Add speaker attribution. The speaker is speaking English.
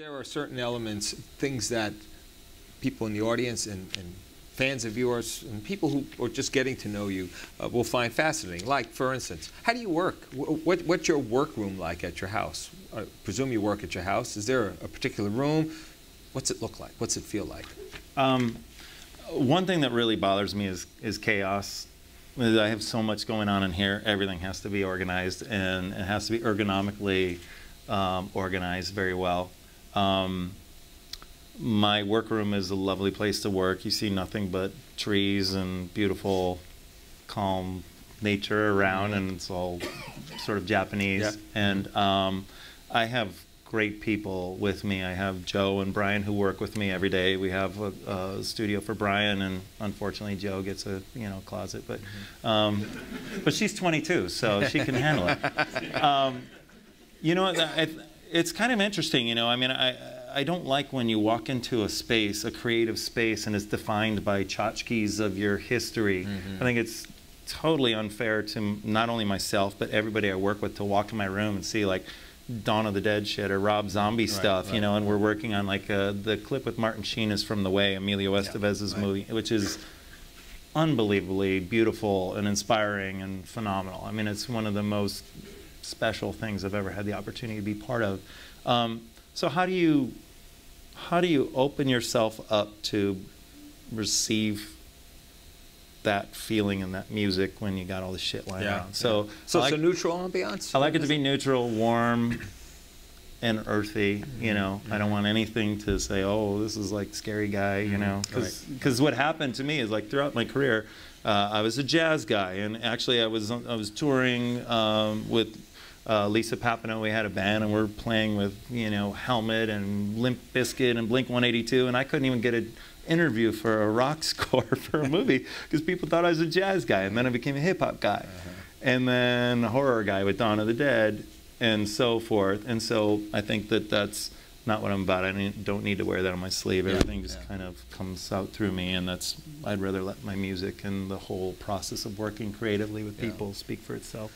Speaker 1: There are certain elements, things that people in the audience and fans of yours and people who are just getting to know you will find fascinating. Like, for instance, how do you work? What's your workroom like at your house? I presume you work at your house. Is there a particular room? What's it look like? What's it feel like?
Speaker 2: One thing that really bothers me is chaos. I have so much going on in here. Everything has to be organized, and it has to be ergonomically organized very well. My workroom is a lovely place to work. You see nothing but trees and beautiful, calm nature around, and it's all sort of Japanese.
Speaker 1: Yep.
Speaker 2: And I have great people with me. I have Joe and Brian who work with me every day. We have a studio for Brian, and unfortunately Joe gets a closet, but but she's 22, so she can handle it. You know, it's kind of interesting. I mean, I don't like when you walk into a space, a creative space, and it's defined by tchotchkes of your history. I think it's totally unfair to not only myself, but everybody I work with to walk in my room and see like Dawn of the Dead shit or Rob Zombie stuff, and we're working on like the clip with Martin Sheen is From the Way, Emilio Estevez's movie, which is unbelievably beautiful and inspiring and phenomenal. I mean, it's one of the most special things I've ever had the opportunity to be part of. So how do you open yourself up to receive that feeling and that music when you got all this shit lying around? So
Speaker 1: neutral ambiance?
Speaker 2: I like it to be neutral, warm, and earthy. I don't want anything to say, oh, this is like scary guy, because what happened to me is like throughout my career, I was a jazz guy, and actually I was touring with Lisa Papineau. We had a band, and we're playing with Helmet and Limp Bizkit and Blink-182, and I couldn't even get an interview for a rock score for a movie because people thought I was a jazz guy, and then I became a hip-hop guy, and then a horror guy with Dawn of the Dead, and so forth. And so I think that that's not what I'm about. I don't need to wear that on my sleeve. Everything just kind of comes out through me, and I'd rather let my music and the whole process of working creatively with people speak for itself.